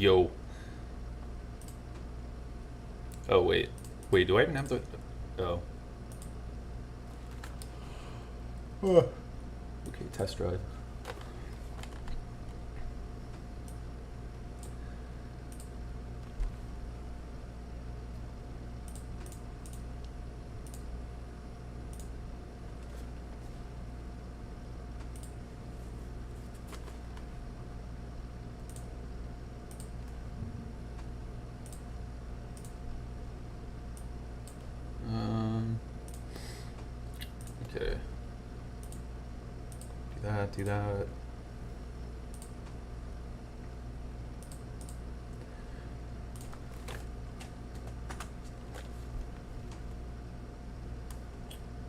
Yo. Oh, wait. Wait, do I even have the... Oh. Okay, test drive. Okay. Do that.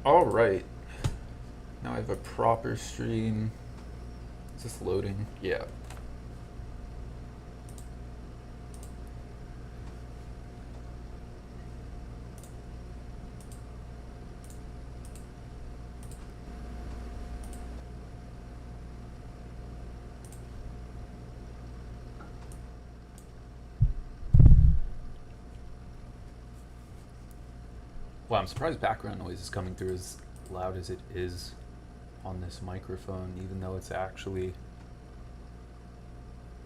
All right. Now I have a proper stream. Is this loading? Yeah. Wow, I'm surprised background noise is coming through as loud as it is on this microphone, even though it's actually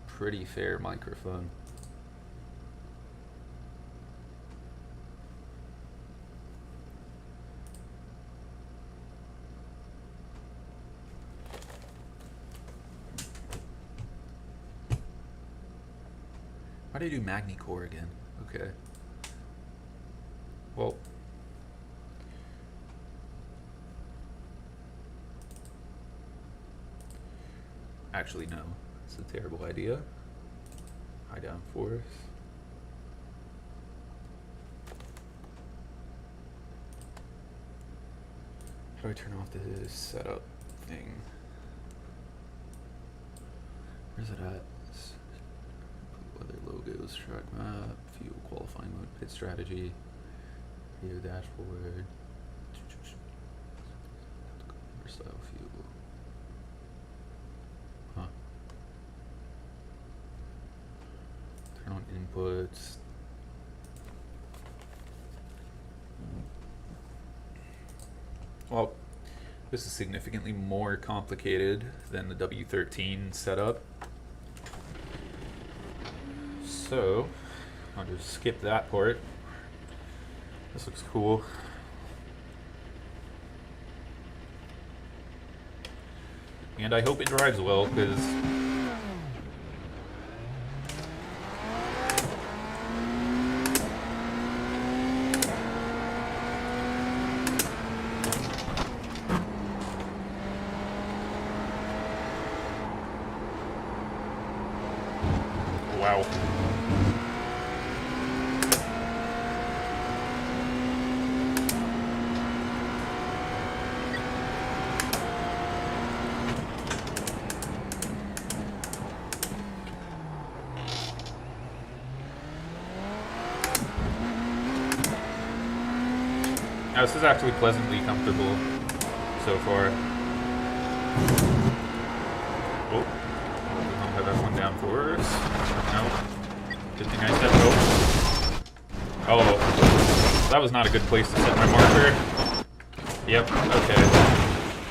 pretty fair microphone. How do you do Magny-Cours again? Okay. Well, actually, no. It's a terrible idea. High down force. How do I turn off this setup thing? Where's it at? Weather logos, track map, fuel qualifying mode, pit strategy, radio dashboard, style fuel. Huh. Turn on inputs. Well, this is significantly more complicated than the W13 setup. So, I'll just skip that part. This looks cool. And I hope it drives well, because wow. Now, this is actually pleasantly comfortable so far. Oh, I'll have that one down for us. No. Good thing I stepped over. Oh, that was not a good place to set my marker. Yep, okay.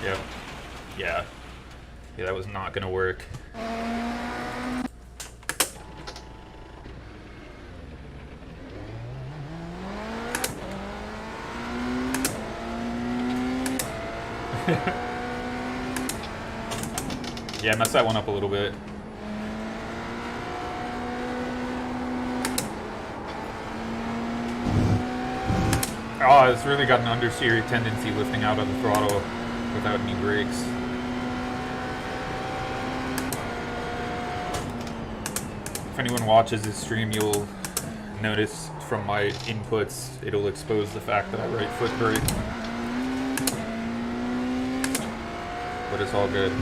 Yep. Yeah. Yeah, that was not gonna work. Yeah, mess that one up a little bit. Oh, it's really got an understeer tendency lifting out of the throttle without any brakes. If anyone watches this stream, you'll notice from my inputs, it'll expose the fact that I right foot brake. But it's all good.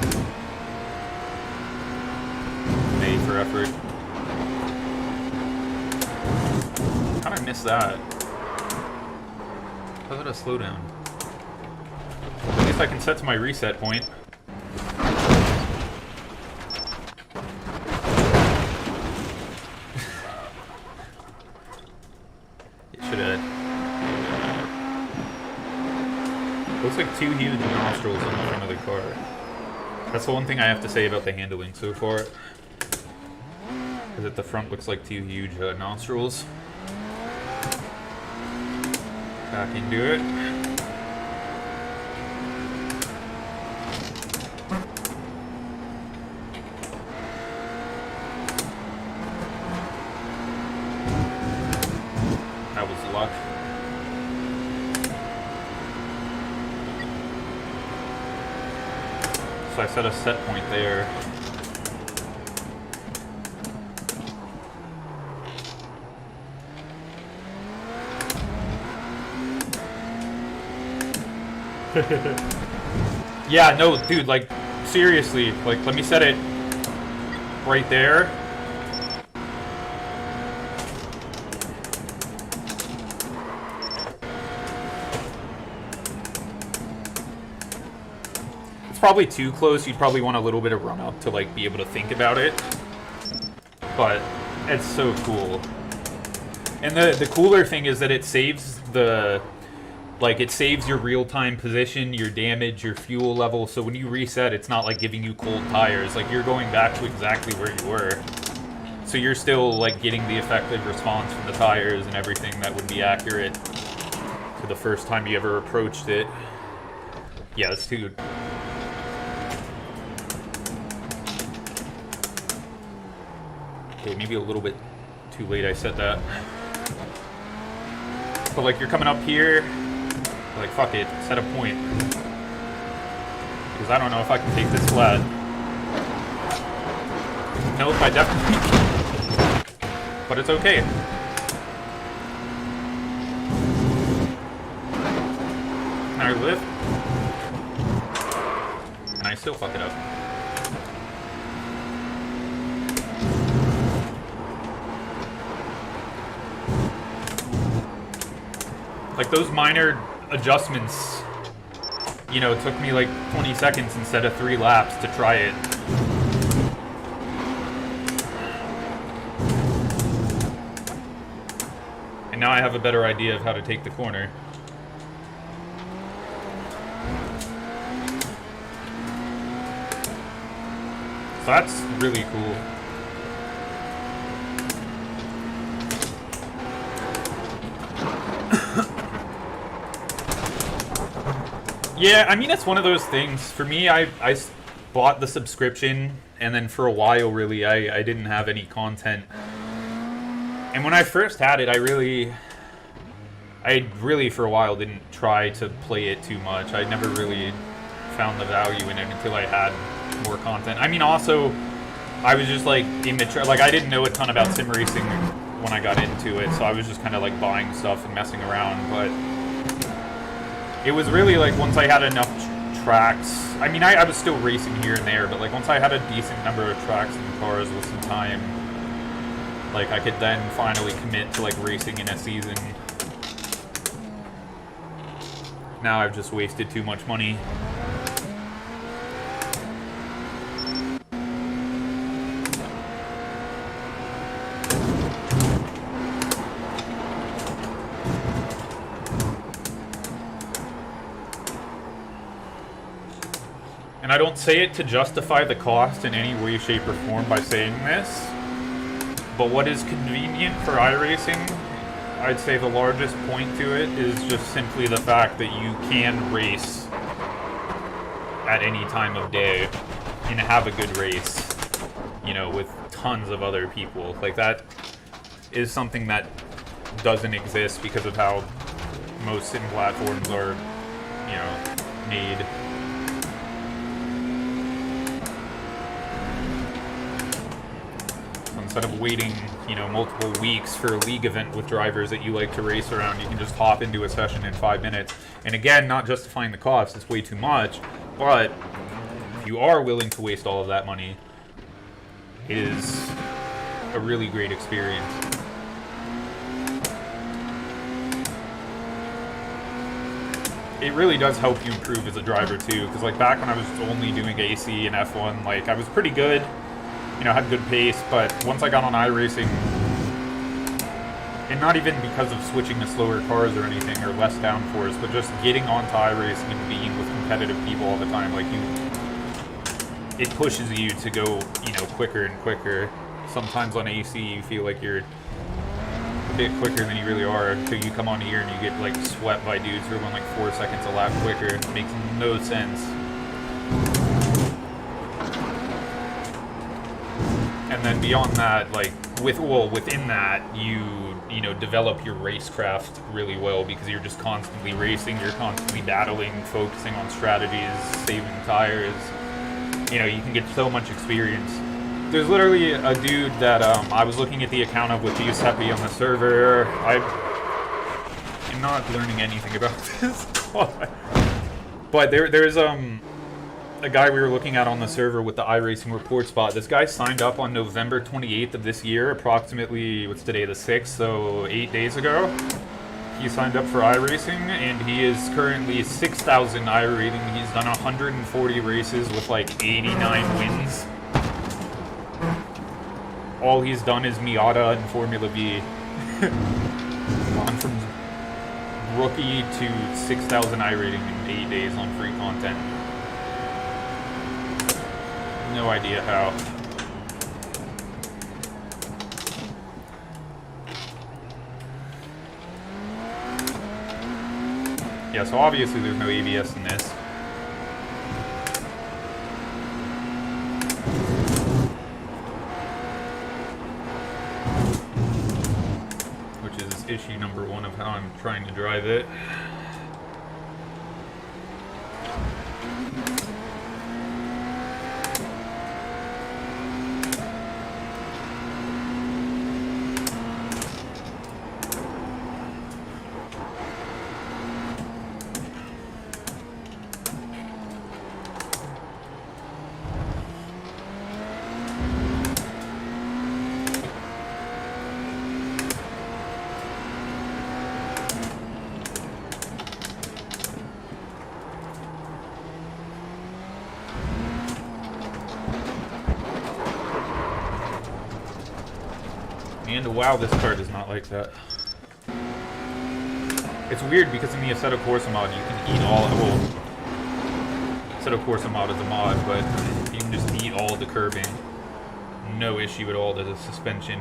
Made for effort. How did I miss that? How did I slow down? At least I can set to my reset point. Looks like two huge nostrils on the front of the car. That's the one thing I have to say about the handling so far. Is that the front looks like two huge nostrils. Back into it. That was luck. So I set a set point there. Yeah, no, dude, like, seriously, like, let me set it right there. Probably too close. You'd probably want a little bit of run up to like be able to think about it, but it's so cool. And the cooler thing is that it saves the it saves your real-time position, your damage, your fuel level. So when you reset, it's not like giving you cold tires. Like, you're going back to exactly where you were, so you're still like getting the effective response from the tires and everything that would be accurate to the first time you ever approached it. Yes, dude. Okay, maybe a little bit too late I said that. But like, you're coming up here, like, fuck it, set a point. Because I don't know if I can take this flat. Nope, I definitely can. But it's okay. And I lift. And I still fuck it up. Like, those minor adjustments, you know, took me like 20 seconds instead of 3 laps to try it. And now I have a better idea of how to take the corner. So that's really cool. Yeah, I mean, it's one of those things. For me, I bought the subscription, and then for a while, really, I didn't have any content. And when I first had it, I really, for a while, didn't try to play it too much. I never really found the value in it until I had more content. I mean, also, I was just, like, immature. Like, I didn't know a ton about sim racing when I got into it, so I was just kind of, like, buying stuff and messing around, but it was really, like, once I had enough tracks, I mean, I was still racing here and there, but, like, once I had a decent number of tracks and cars with some time, like, I could then finally commit to, like, racing in a season. Now I've just wasted too much money. And I don't say it to justify the cost in any way, shape, or form by saying this, but what is convenient for iRacing, I'd say the largest point to it is just simply the fact that you can race at any time of day and have a good race, you know, with tons of other people. Like, that is something that doesn't exist because of how most sim platforms are, you know, made. Instead of waiting, you know, multiple weeks for a league event with drivers that you like to race around, you can just hop into a session in 5 minutes. And again, not justifying the cost, it's way too much, but if you are willing to waste all of that money, it is a really great experience. It really does help you improve as a driver too, because like back when I was only doing AC and F1, like I was pretty good. You know, had good pace, but once I got on iRacing, And not even because of switching to slower cars or anything, or less downforce, but just getting onto iRacing and being with competitive people all the time. Like, it pushes you to go, you know, quicker and quicker. Sometimes on AC you feel like you're a bit quicker than you really are until you come on here and you get like swept by dudes who are going like 4 seconds a lap quicker. It makes no sense. And then beyond that, like within that, you know, develop your racecraft really well because you're just constantly racing, you're constantly battling, focusing on strategies, saving tires. You know, you can get so much experience. There's literally a dude that I was looking at the account of with Giuseppe on the server. I'm not learning anything about this, but there's a guy we were looking at on the server with the iRacing report spot. This guy signed up on November 28th of this year, approximately, what's today, the 6th, so 8 days ago. He signed up for iRacing, and he is currently 6,000 iRating. He's done 140 races with like 89 wins. All he's done is Miata and Formula V. Gone from rookie to 6,000 iRating in 8 days on free content. No idea how. Yeah, so obviously there's no ABS in this. Which is issue number one of how I'm trying to drive it. And wow, this car does not like that. It's weird because in the Assetto Corsa mod, you can eat all. Well, Assetto Corsa mod is a mod, but you can just eat all the curbing. No issue at all to the suspension.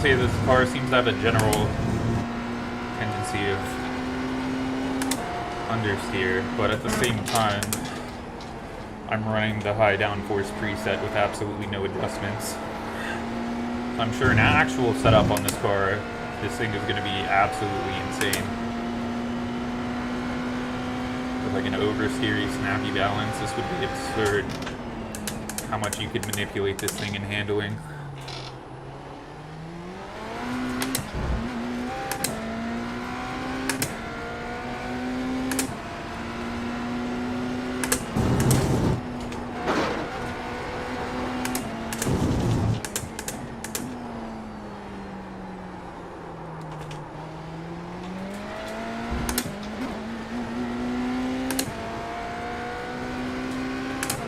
Say this car seems to have a general tendency of understeer, but at the same time, I'm running the high downforce preset with absolutely no adjustments. So I'm sure an actual setup on this car, this thing is going to be absolutely insane. With like an oversteery, snappy balance, this would be absurd how much you could manipulate this thing in handling.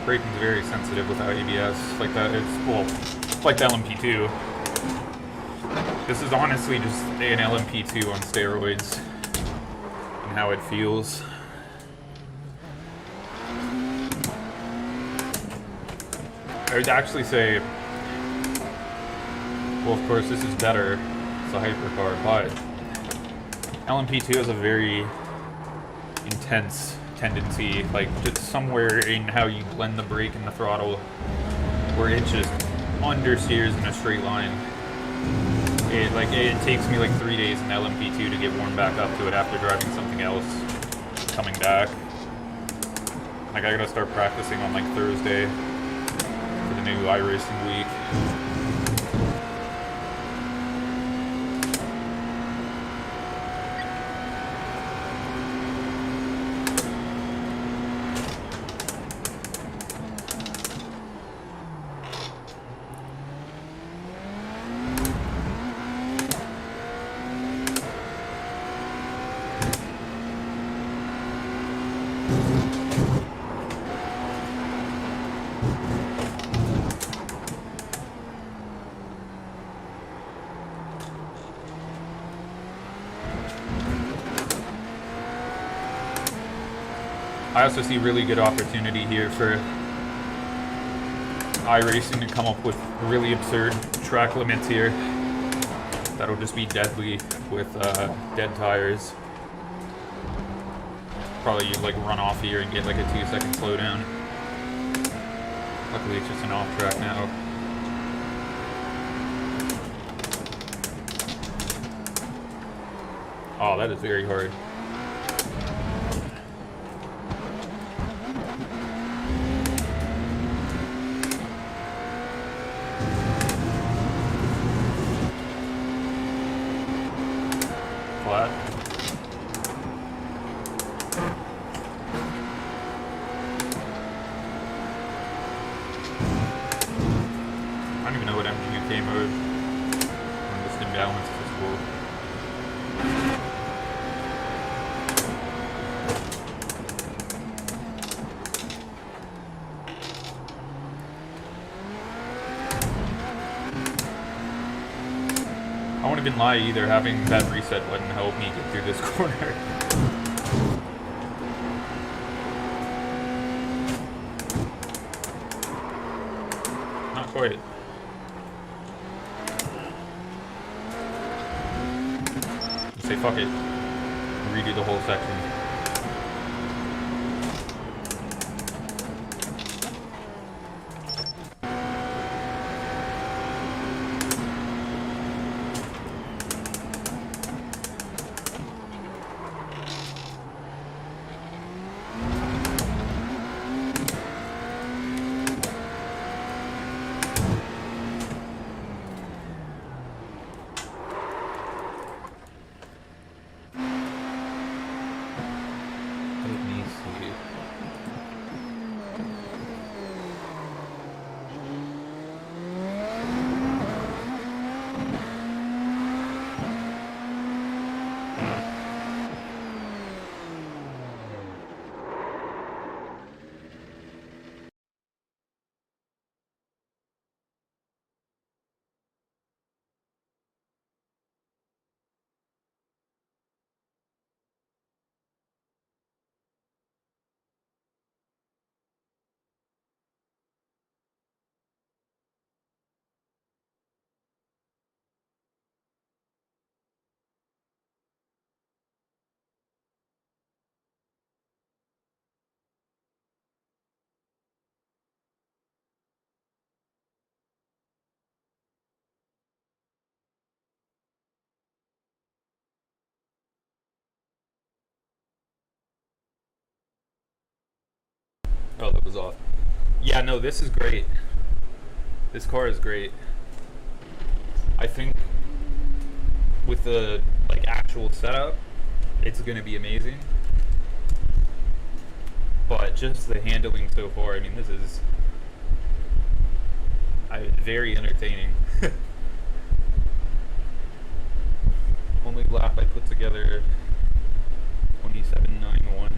Braking's very sensitive without ABS, like that. It's like the LMP2. This is honestly just an LMP2 on steroids and how it feels. I would actually say, well, of course, this is better. It's a hypercar, but LMP2 has a very intense tendency, like just somewhere in how you blend the brake and the throttle, where it just understeers in a straight line. It takes me like 3 days in LMP2 to get warmed back up to it after driving something else, coming back. Like I gotta start practicing on like Thursday for the new iRacing week. I also see really good opportunity here for iRacing to come up with really absurd track limits here that'll just be deadly with dead tires. Probably you'd like run off here and get like a 2-second slowdown. Luckily it's just an off track now. Oh, that is very hard. Flat. I don't even know what MGUK mode. I'm just imbalanced for school. I won't even lie either, having that reset button help me get through this corner. Not quite. Say fuck it. Redo the whole section. Oh, that was off. Yeah, no, this is great. This car is great. I think with the like actual setup, it's gonna be amazing. But just the handling so far, I mean, this is very entertaining. Only lap I put together 27.91.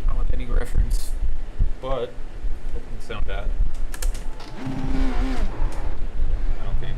I don't have any reference, but that doesn't sound bad. I don't think.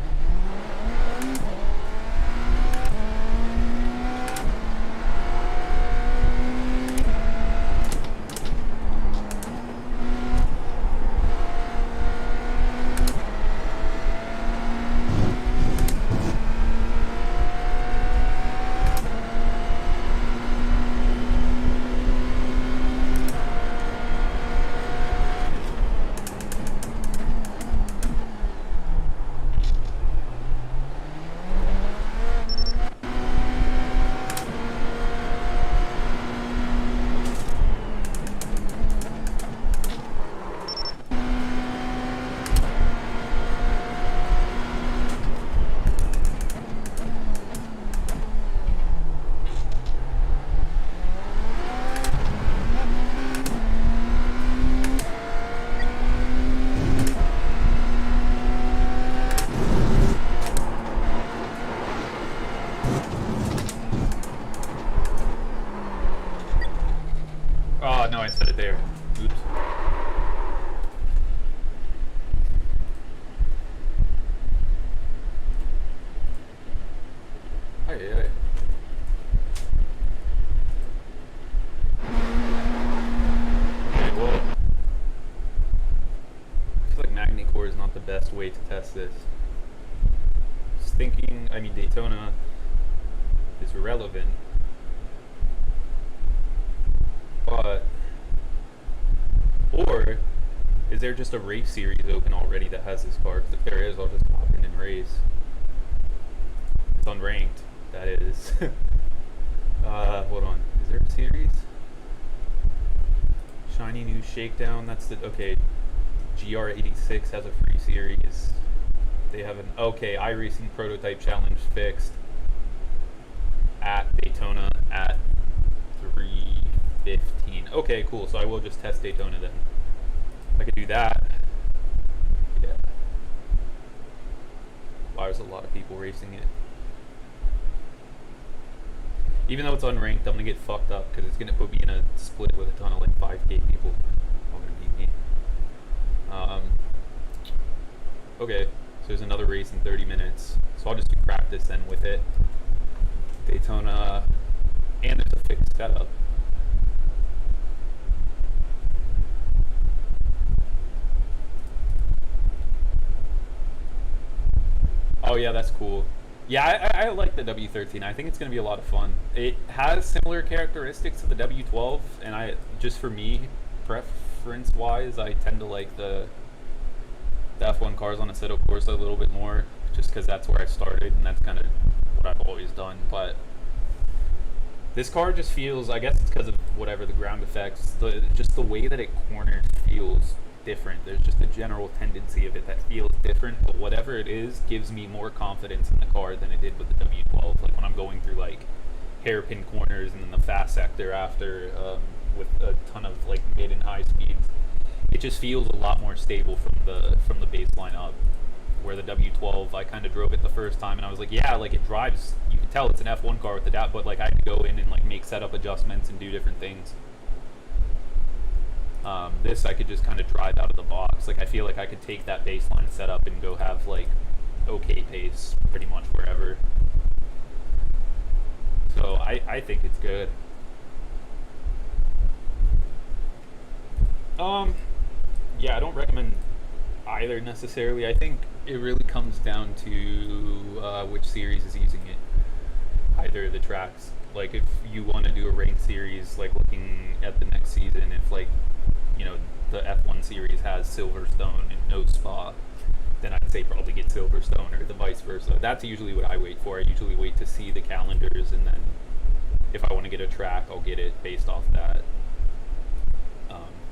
Oh, no, I said it there. Oops. Aye. Okay, well, I feel like Magny-Cours is not the best way to test this. Just thinking, I mean, Daytona is relevant, but, or is there just a race series open already that has this car? Because if there is, I'll just pop in and race. It's unranked, that is. Hold on, is there a series? Shiny new Shakedown, that's the, okay. GR86 has a free series. They have an, okay, iRacing prototype challenge fixed at Daytona at 3:15. Okay, cool, so I will just test Daytona then. I could do that. Yeah. Wow, there's a lot of people racing it. Even though it's unranked, I'm gonna get fucked up because it's gonna put me in a split with a ton of like 5K people. All gonna beat me. Okay, so there's another race in 30 minutes. So I'll just do practice then with it. Daytona, and there's a fixed setup. Oh yeah, that's cool. Yeah, I like the W13. I think it's going to be a lot of fun. It has similar characteristics to the W12, and just for me, preference-wise, I tend to like the F1 cars on Assetto Corsa a little bit more, just because that's where I started, and that's kind of what I've always done. But this car just feels, I guess it's because of whatever the ground effects, just the way that it corners feels different. There's just a general tendency of it that feels different, but whatever it is gives me more confidence in the car than it did with the W12. Like when I'm going through like hairpin corners and then the fast sector after with a ton of like mid and high speeds, it just feels a lot more stable from the baseline up. Where the W12, I kind of drove it the first time and I was like, yeah, like it drives, you can tell it's an F1 car with the DAP, but like I had to go in and like make setup adjustments and do different things. This I could just kind of drive out of the box. Like I feel like I could take that baseline setup and go have like okay pace pretty much wherever. So I think it's good. Yeah, I don't recommend either necessarily. I think it really comes down to which series is using it. Either of the tracks. Like if you want to do a ranked series, like looking at the next season, if like, you know, the F1 series has Silverstone and no Spa, then I'd say probably get Silverstone, or the vice versa. That's usually what I wait for. I usually wait to see the calendars, and then if I want to get a track, I'll get it based off that.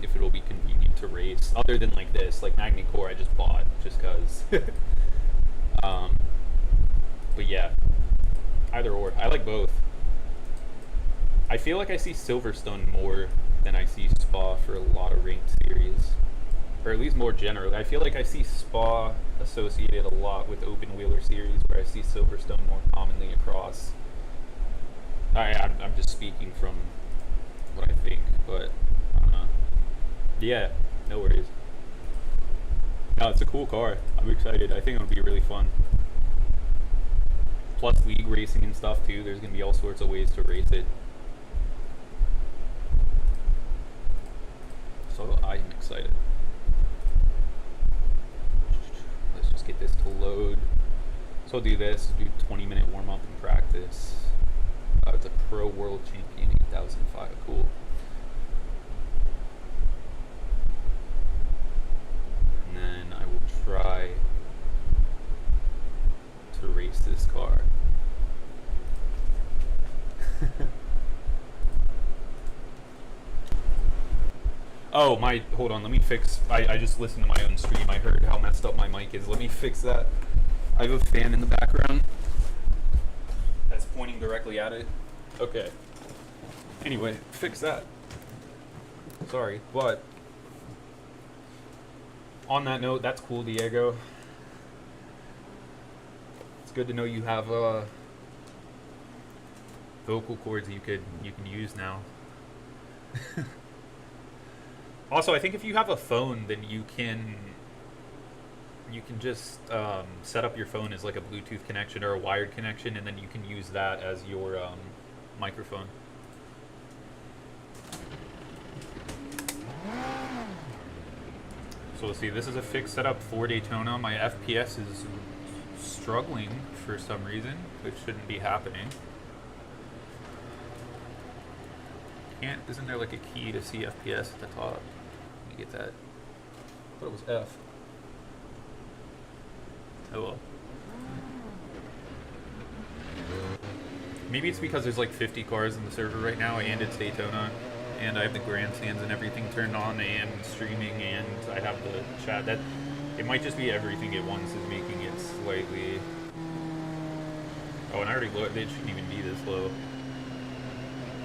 If it'll be convenient to race, other than like this, like Magny-Cours I just bought just because. But yeah, either or. I like both. I feel like I see Silverstone more than I see Spa for a lot of ranked series, or at least more generally. I feel like I see Spa associated a lot with open wheeler series, where I see Silverstone more commonly across. I'm just speaking from what I think, but I don't know. Yeah, no worries. No, it's a cool car. I'm excited. I think it'll be really fun. Plus league racing and stuff too. There's gonna be all sorts of ways to race it. So I am excited. Let's just get this to load. So I'll do this, do 20-minute warm-up and practice. It's a Pro World Champion 8005, cool. And then I will try to race this car. Oh, hold on, let me fix, I just listened to my own stream, I heard how messed up my mic is, let me fix that. I have a fan in the background that's pointing directly at it. Okay. Anyway, fix that. Sorry, but on that note, that's cool, Diego. It's good to know you have vocal cords you can use now. Also, I think if you have a phone, then you can just set up your phone as like a Bluetooth connection or a wired connection, and then you can use that as your microphone. So we'll see. This is a fixed setup for Daytona. My FPS is struggling for some reason, which shouldn't be happening. Isn't there like a key to see FPS at the top? Let me get that. I thought it was F. Oh well. Maybe it's because there's like 50 cars in the server right now, and it's Daytona, and I have the grandstands and everything turned on, and streaming, and I have the chat. That it might just be everything at once is making it slightly. Oh, and I already looked. It shouldn't even be this low.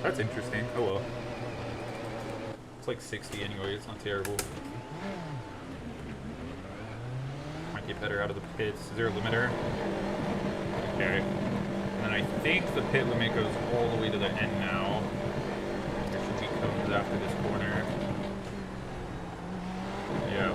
That's interesting. Oh well. It's like 60 anyway. It's not terrible. Might get better out of the pits. Is there a limiter? Okay. And then I think the pit limit goes all the way to the end now. There should be cones after this corner. Yeah.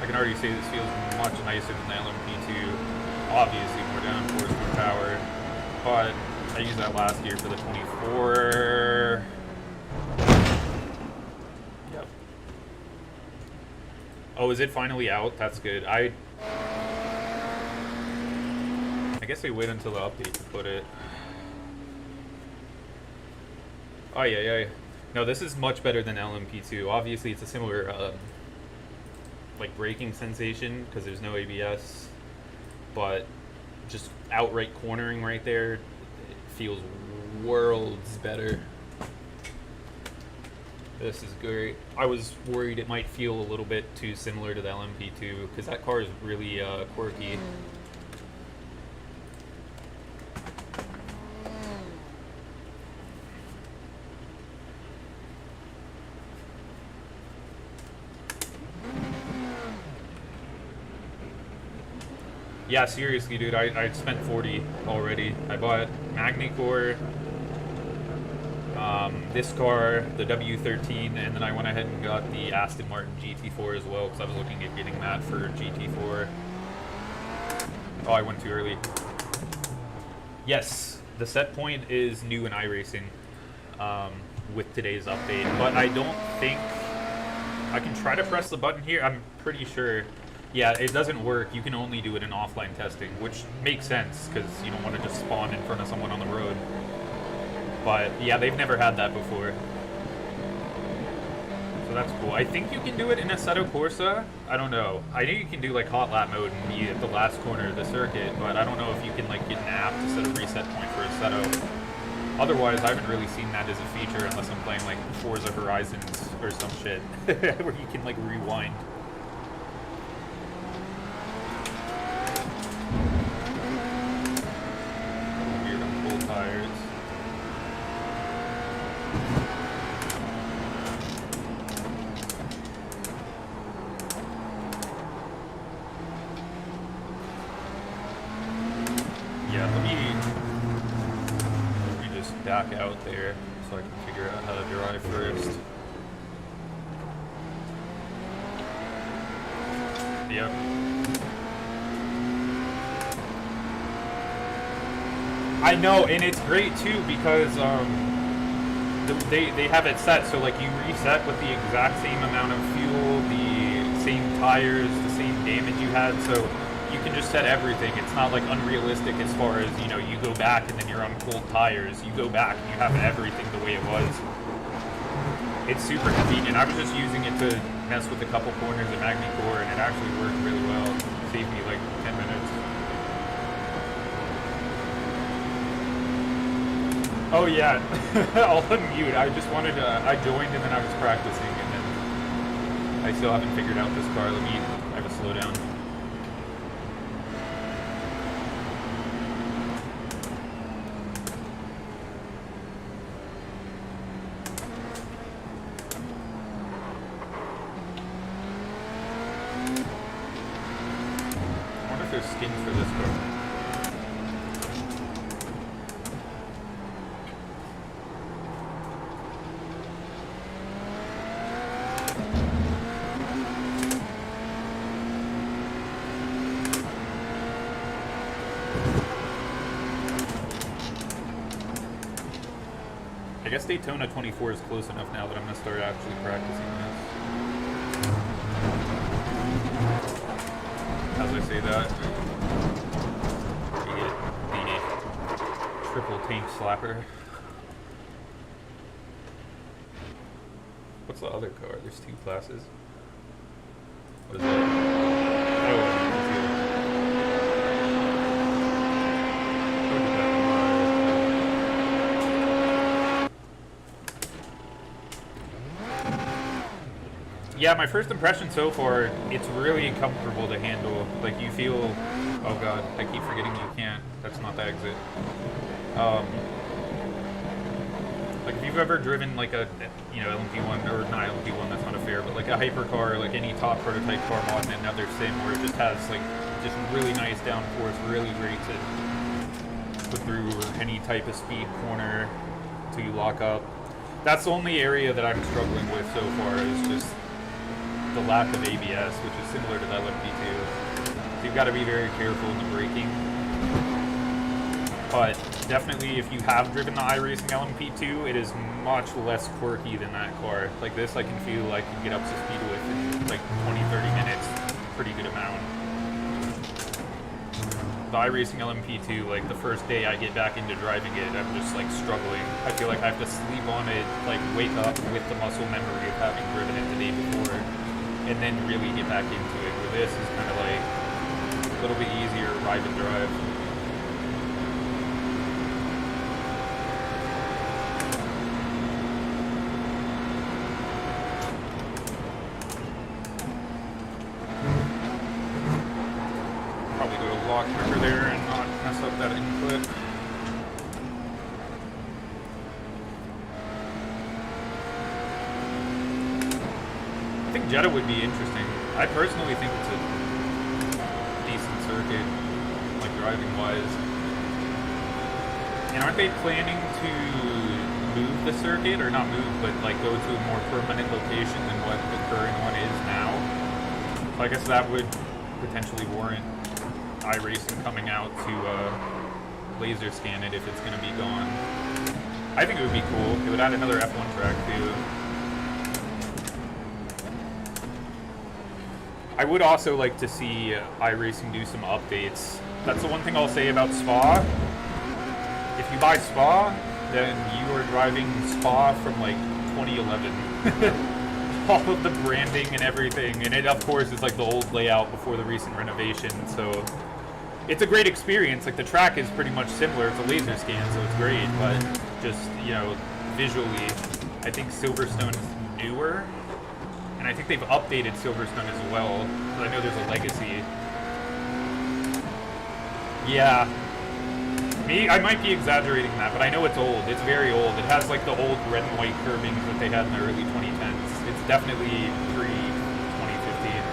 I can already say this feels much nicer than the LMP2. Obviously more downforce, more power, but I used that last year for the 24. Yep. Oh, is it finally out? That's good. I guess they wait until the update to put it. Oh yeah. No, this is much better than LMP2. Obviously, it's a similar like braking sensation because there's no ABS. But just outright cornering right there, it feels worlds better. This is great. I was worried it might feel a little bit too similar to the LMP2 because that car is really quirky. Yeah, seriously, dude, I spent 40 already. I bought Magny-Cours, this car, the W13, and then I went ahead and got the Aston Martin GT4 as well, because I was looking at getting that for GT4. Oh, I went too early. Yes, the set point is new in iRacing with today's update, but I don't think... I can try to press the button here, I'm pretty sure... Yeah, it doesn't work. You can only do it in offline testing, which makes sense because you don't want to just spawn in front of someone on the road. But yeah, they've never had that before. So that's cool. I think you can do it in Assetto Corsa. I don't know. I know you can do like hot lap mode and be at the last corner of the circuit, but I don't know if you can like get an app to set a reset point for Assetto. Otherwise, I haven't really seen that as a feature unless I'm playing like Forza Horizons or some shit where you can like rewind. Tires. Yeah, let me just back out there so I can figure out how to drive first. Yep. I know, and it's great too because they have it set so like you reset with the exact same amount of fuel, the same tires, the same damage you had, so you can just set everything. It's not like unrealistic as far as, you know, you go back and then you're on cold tires. You go back and you have everything the way it was. It's super convenient. I was just using it to mess with a couple corners at Magny-Cours, and it actually worked really well. It saved me like 10 minutes. Oh yeah, I'll unmute. I just wanted to, I joined and then I was practicing and then I still haven't figured out this car. Let me, I have a slowdown. color scheme for this car? I guess Daytona 24 is close enough now that I'm going to start actually practicing this. As I say that, the triple tank slapper. What's the other car? There's two classes. What is that? Oh, yeah, my first impression so far, it's really comfortable to handle. Like, you feel... Oh god, I keep forgetting you can't. That's not the exit. Like, if you've ever driven, like, a, you know, LMP1, or not LMP1, that's not a fair, but, like, a hypercar, like, any top prototype car mod in another sim where it just has, like, just really nice downforce, really great to put through any type of speed corner until you lock up. That's the only area that I'm struggling with so far, is just the lack of ABS, which is similar to the LMP2. So you've got to be very careful in the braking. But definitely, if you have driven the iRacing LMP2, it is much less quirky than that car. Like this, I can feel I can get up to speed with in like 20-30 minutes, pretty good amount. The iRacing LMP2, like the first day I get back into driving it, I'm just like struggling. I feel like I have to sleep on it, like wake up with the muscle memory of having driven it the day before, and then really get back into it. Where this is kind of like a little bit easier ride and drive. Probably go to lock quicker there and not mess up that input. I think Jeddah would be interesting. I personally think it's a decent circuit, like driving wise. And aren't they planning to move the circuit, or not move, but like go to a more permanent location than what the current one is now? So I guess that would potentially warrant iRacing coming out to laser scan it if it's going to be gone. I think it would be cool. It would add another F1 track too. I would also like to see iRacing do some updates. That's the one thing I'll say about Spa. If you buy Spa, then you are driving Spa from like 2011. All of the branding and everything, and it of course is like the old layout before the recent renovation, so it's a great experience. Like the track is pretty much similar. It's a laser scan, so it's great, but just, you know, visually, I think Silverstone is newer. And I think they've updated Silverstone as well, because I know there's a legacy. Yeah. I might be exaggerating that, but I know it's old. It's very old. It has like the old red and white curbings that they had in the early 2010s. It's definitely pre-2015.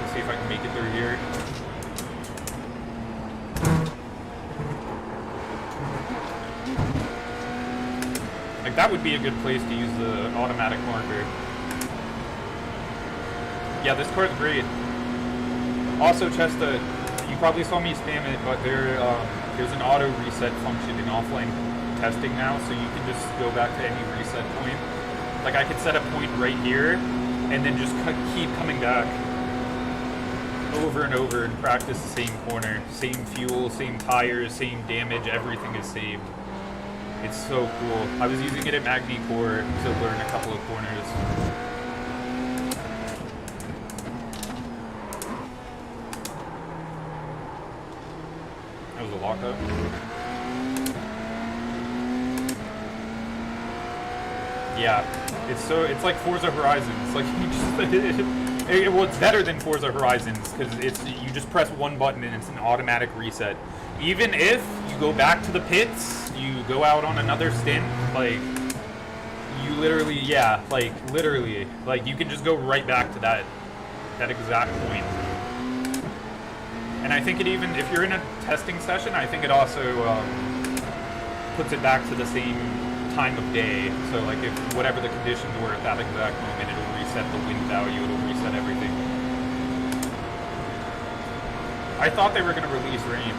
Let's see if I can make it through here. Like, that would be a good place to use the automatic marker. Yeah, this car's great. Also, Chesta, you probably saw me spam it, but there's an auto reset function in offline testing now, so you can just go back to any reset point. Like, I could set a point right here, and then just keep coming back over and over and practice the same corner. Same fuel, same tires, same damage, everything is saved. It's so cool. I was using it at Magny-Cours to learn a couple of corners. That was a lockup. Yeah, it's like Forza Horizons. Like you just, well, it's better than Forza Horizons because you just press one button and it's an automatic reset. Even if you go back to the pits, you go out on another stint, like, you literally, yeah, like, literally, like, you can just go right back to that that exact point. And I think it even, if you're in a testing session, I think it also puts it back to the same time of day. So like if whatever the conditions were at that exact moment, it'll reset the wind value, it'll reset everything. I thought they were going to release rain.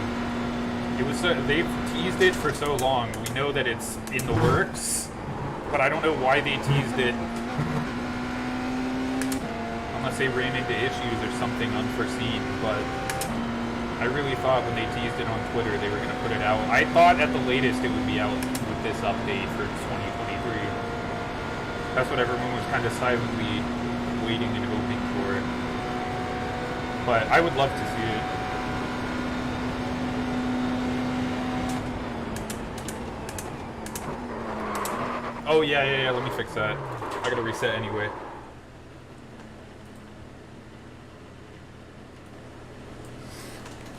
It was they've teased it for so long. We know that it's in the works, but I don't know why they teased it. Unless they ran into issues or something unforeseen, but I really thought when they teased it on Twitter they were going to put it out. I thought at the latest it would be out with this update for 2023. That's what everyone was kind of silently waiting and hoping for. But I would love to see it. Oh, yeah, let me fix that. I gotta reset anyway.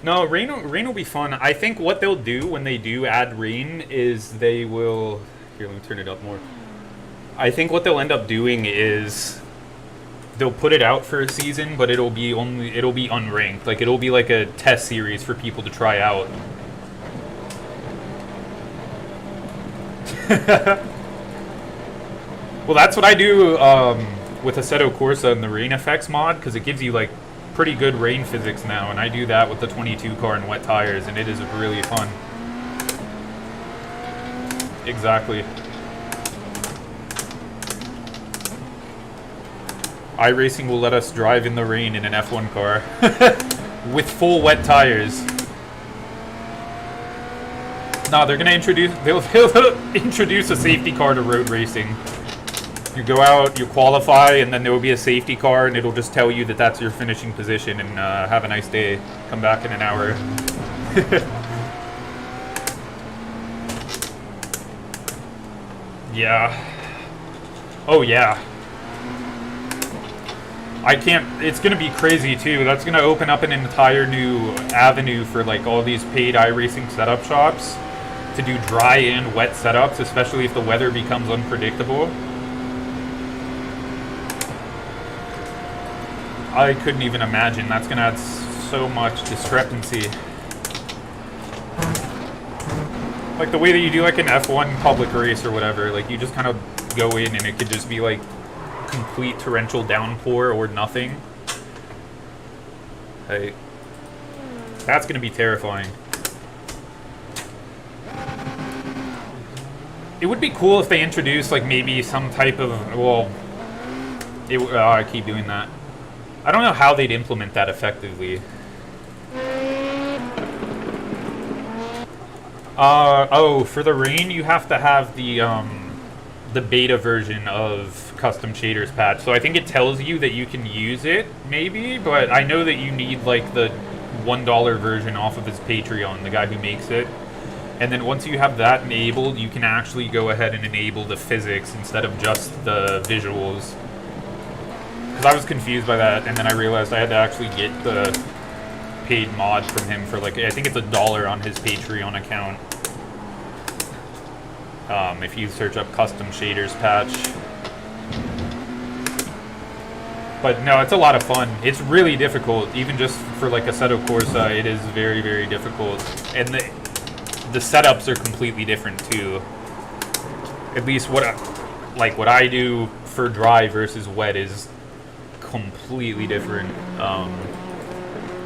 No, rain will be fun. I think what they'll do when they do add rain is they will... Here, let me turn it up more. I think what they'll end up doing is they'll put it out for a season, but it'll be unranked. Like, it'll be like a test series for people to try out. Well, that's what I do with Assetto Corsa and the rain effects mod, because it gives you like pretty good rain physics now, and I do that with the 22 car and wet tires, and it is really fun. Exactly. iRacing will let us drive in the rain in an F1 car with full wet tires. No, they're gonna they'll introduce a safety car to road racing. You go out, you qualify, and then there will be a safety car, and it'll just tell you that that's your finishing position, and have a nice day. Come back in an hour. Yeah. Oh, yeah. I can't... It's going to be crazy, too. That's going to open up an entire new avenue for, like, all these paid iRacing setup shops to do dry and wet setups, especially if the weather becomes unpredictable. I couldn't even imagine. That's going to add so much discrepancy. Like the way that you do like an F1 public race or whatever, like you just kind of go in and it could just be like complete torrential downpour or nothing. Hey, that's going to be terrifying. It would be cool if they introduced like maybe some type of, well, I keep doing that. I don't know how they'd implement that effectively. Oh, for the rain, you have to have the beta version of custom shaders patch. So I think it tells you that you can use it, maybe, but I know that you need like the $1 version off of his Patreon, the guy who makes it. And then once you have that enabled, you can actually go ahead and enable the physics instead of just the visuals. Because I was confused by that, and then I realized I had to actually get the paid mod from him for like, I think it's $1 on his Patreon account. If you search up custom shaders patch. But no, it's a lot of fun. It's really difficult, even just for like Assetto Corsa, it is very, very difficult. And the setups are completely different too. At least what I do for dry versus wet is completely different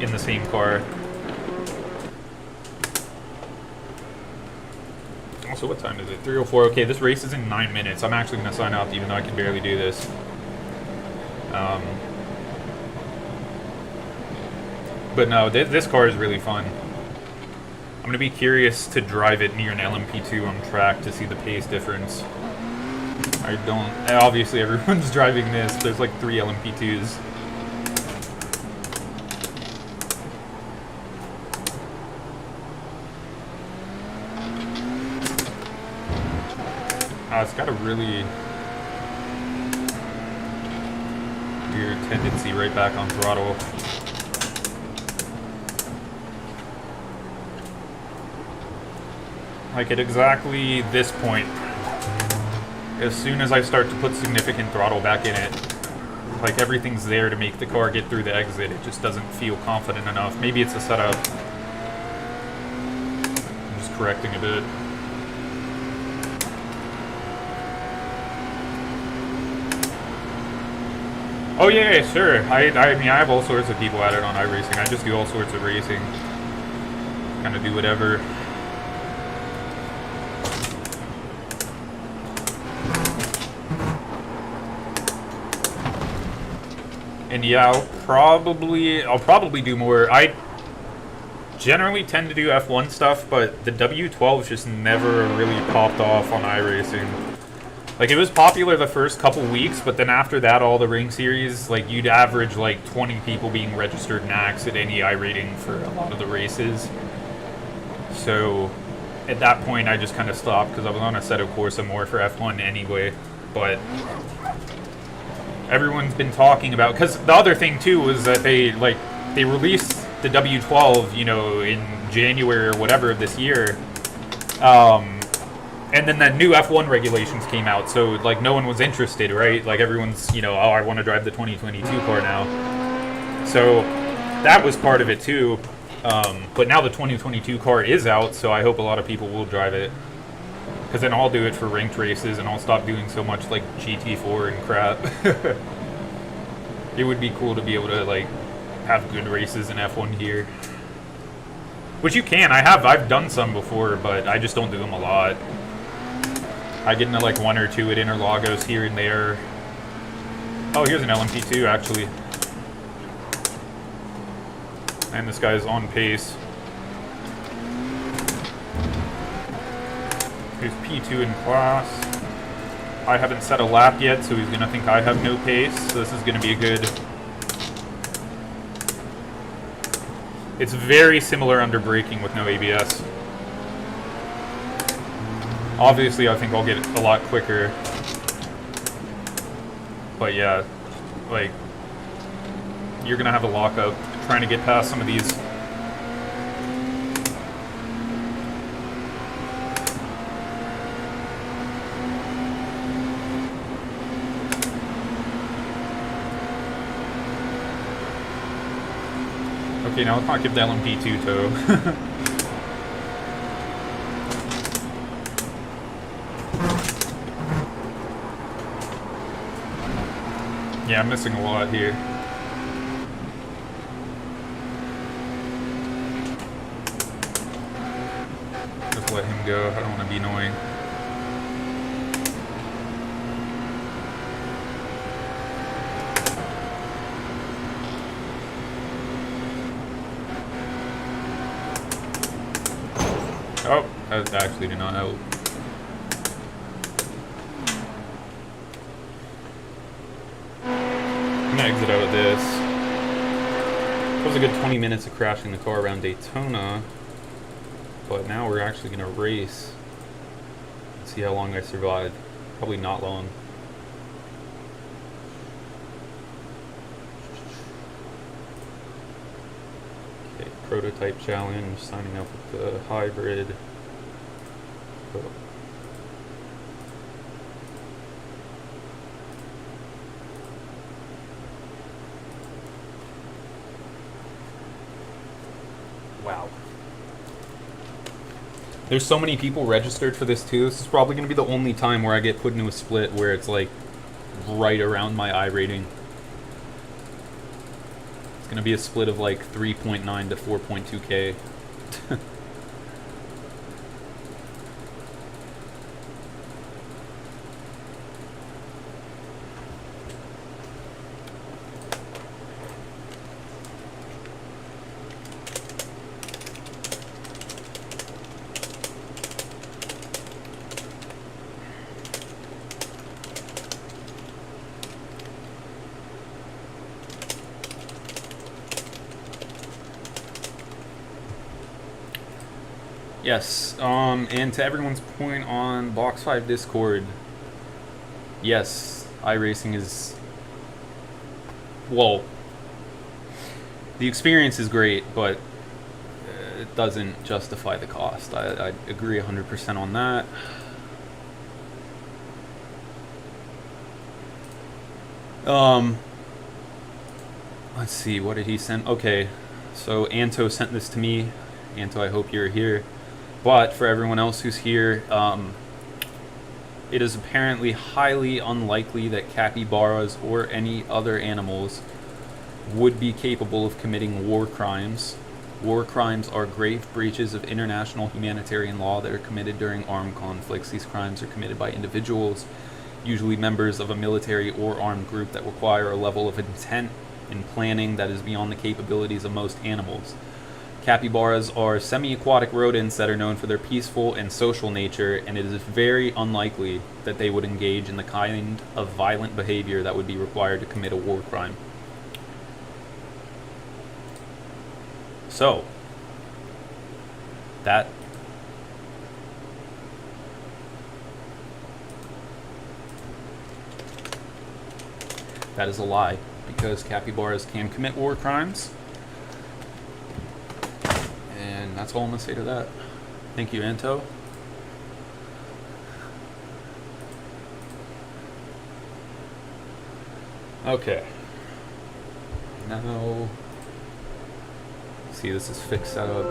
in the same car. Also, what time is it? 3:04. Okay, this race is in 9 minutes. I'm actually going to sign up, even though I can barely do this. But no, this car is really fun. I'm going to be curious to drive it near an LMP2 on track to see the pace difference. I don't... Obviously, everyone's driving this. There's like 3 LMP2s. It's got a really weird tendency right back on throttle. Like at exactly this point, as soon as I start to put significant throttle back in it, Like, everything's there to make the car get through the exit. It just doesn't feel confident enough. Maybe it's a setup. I'm just correcting a bit. Oh yeah, sure. I mean, I have all sorts of people at it on iRacing. I just do all sorts of racing. Kind of do whatever. And yeah, I'll probably do more. I generally tend to do F1 stuff, but the W12 just never really popped off on iRacing. Like, it was popular the first couple weeks, but then after that, all the ring series, like, you'd average, like, 20 people being registered max at any iRating for a lot of the races. So, at that point, I just kind of stopped, because I was on a set of Corsa more for F1 anyway. But everyone's been talking about, because the other thing, too, was that they released the W12, you know, in January or whatever of this year. And then the new F1 regulations came out, so, like, no one was interested, right? Like, everyone's, you know, oh, I want to drive the 2022 car now. So, that was part of it, too. But now the 2022 car is out, so I hope a lot of people will drive it. Because then I'll do it for ranked races, and I'll stop doing so much, like, GT4 and crap. It would be cool to be able to, like, have good races in F1 here. Which you can. I've done some before, but I just don't do them a lot. I get into like one or two at Interlagos here and there. Oh, here's an LMP2 actually. And this guy's on pace. He's P2 in class. I haven't set a lap yet, so he's going to think I have no pace. So this is going to be a good... It's very similar under braking with no ABS. Obviously, I think I'll get a lot quicker. But yeah, like, you're going to have a lockup trying to get past some of these. Okay, now let's not give the LMP2 tow. Yeah, I'm missing a lot here. Just let him go. I don't want to be annoying. Oh, that actually did not help. I'm gonna exit out of this. That was a good 20 minutes of crashing the car around Daytona, but now we're actually gonna race. Let's see how long I survived. Probably not long. Okay, prototype challenge, signing up with the hybrid. Oh. Wow. There's so many people registered for this too. This is probably going to be the only time where I get put into a split where it's like right around my I rating. It's going to be a split of like 3.9 to 4.2K. Yes, and to everyone's point on Box 5 Discord, yes, iRacing is, well, the experience is great, but it doesn't justify the cost. I agree 100% on that. Let's see, what did he send? Okay, so Anto sent this to me. Anto, I hope you're here. But for everyone else who's here, it is apparently highly unlikely that capybaras or any other animals would be capable of committing war crimes. War crimes are grave breaches of international humanitarian law that are committed during armed conflicts. These crimes are committed by individuals, usually members of a military or armed group, that require a level of intent and planning that is beyond the capabilities of most animals. Capybaras are semi-aquatic rodents that are known for their peaceful and social nature, and it is very unlikely that they would engage in the kind of violent behavior that would be required to commit a war crime. So, that is a lie, because capybaras can commit war crimes. And that's all I'm going to say to that. Thank you, Anto. Okay. Now, see, this is fixed setup.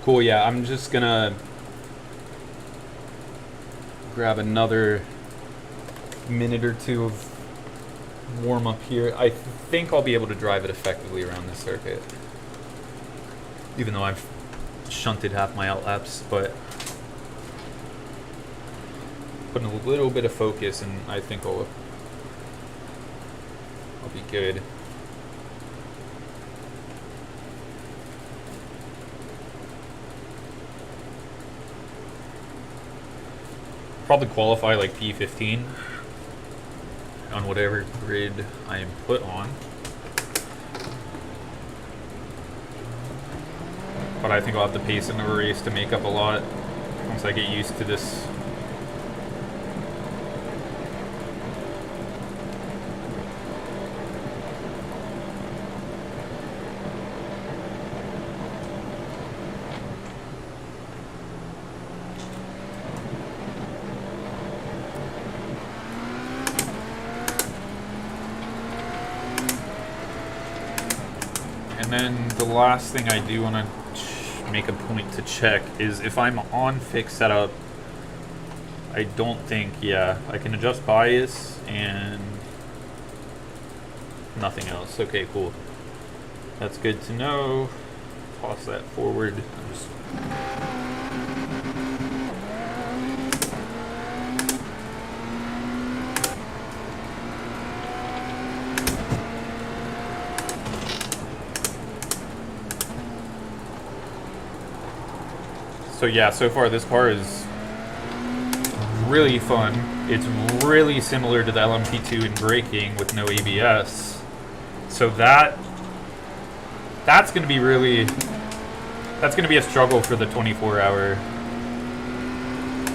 Cool, yeah, I'm just gonna grab another minute or two of warm up here. I think I'll be able to drive it effectively around this circuit, even though I've shunted half my outlaps, but putting a little bit of focus, and I think I'll be good. Probably qualify like P15 on whatever grid I am put on. But I think I'll have the pace in the race to make up a lot once I get used to this. And then the last thing I do want to make a point to check is if I'm on fixed setup, I don't think, yeah, I can adjust bias and nothing else. Okay, cool. That's good to know. Toss that forward. So yeah, so far this car is really fun. It's really similar to the LMP2 in braking with no ABS. So that's going to be a struggle for the 24-hour,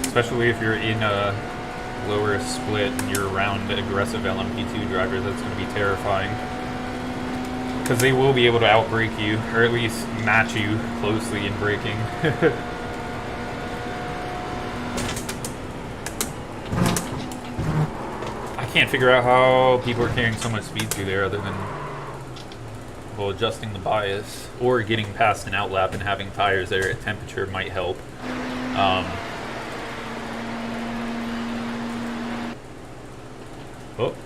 especially if you're in a lower split and you're around aggressive LMP2 drivers. That's going to be terrifying, because they will be able to outbrake you, or at least match you closely in braking. I can't figure out how people are carrying so much speed through there other than, well, adjusting the bias or getting past an outlap and having tires there at temperature might help. Oh.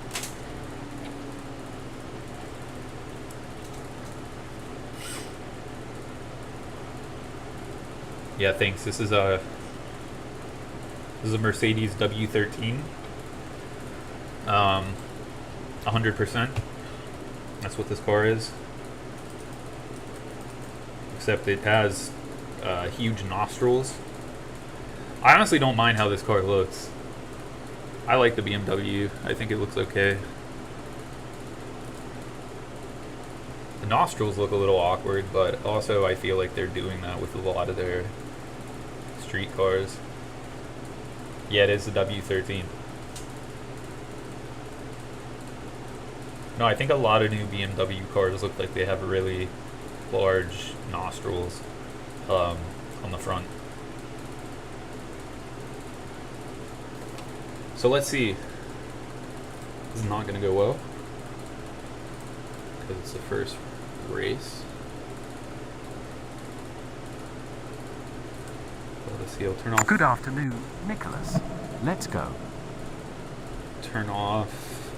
Yeah, thanks. This is a Mercedes W13. 100%. That's what this car is. Except it has huge nostrils. I honestly don't mind how this car looks. I like the BMW. I think it looks okay. The nostrils look a little awkward, but also I feel like they're doing that with a lot of their street cars. Yeah, it is the W13. No, I think a lot of new BMW cars look like they have really large nostrils. on the front. So let's see. This is not going to go well because it's the first race. So let's see, I'll turn off. Good afternoon, Nicholas. Let's go. Turn off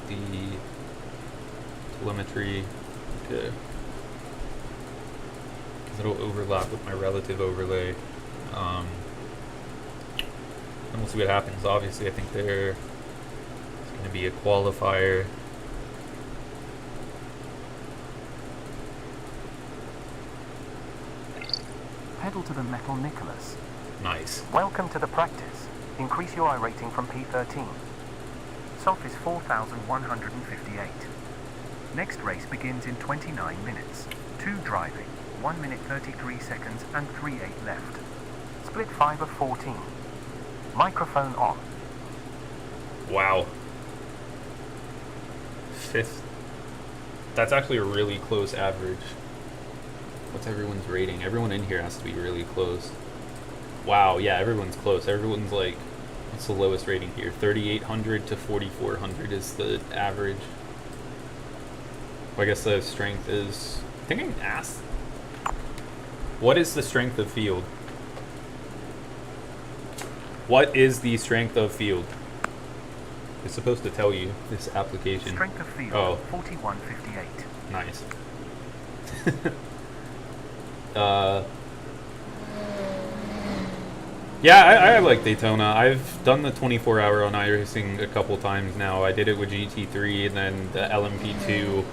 the telemetry. Okay. It'll overlap with my relative overlay. And we'll see what happens. Obviously, I think there's going to be a qualifier. Pedal to the metal, Nicholas. Nice. Welcome to the practice. Increase your iRating from P13. SOF is 4,158. Next race begins in 29 minutes. 2 driving, 1 minute 33 seconds and 3/8 left. Split 5 of 14. Microphone on. Wow. 5th. That's actually a really close average. What's everyone's rating? Everyone in here has to be really close. Wow, yeah, everyone's close. Everyone's like, what's the lowest rating here? 3,800 to 4,400 is the average. Well, I guess the strength is... I think I can ask. What is the strength of field? What is the strength of field? It's supposed to tell you, this application. Strength of field, oh. 4158. Nice. Yeah, I like Daytona. I've done the 24-hour on iRacing a couple times now. I did it with GT3 and then the LMP2.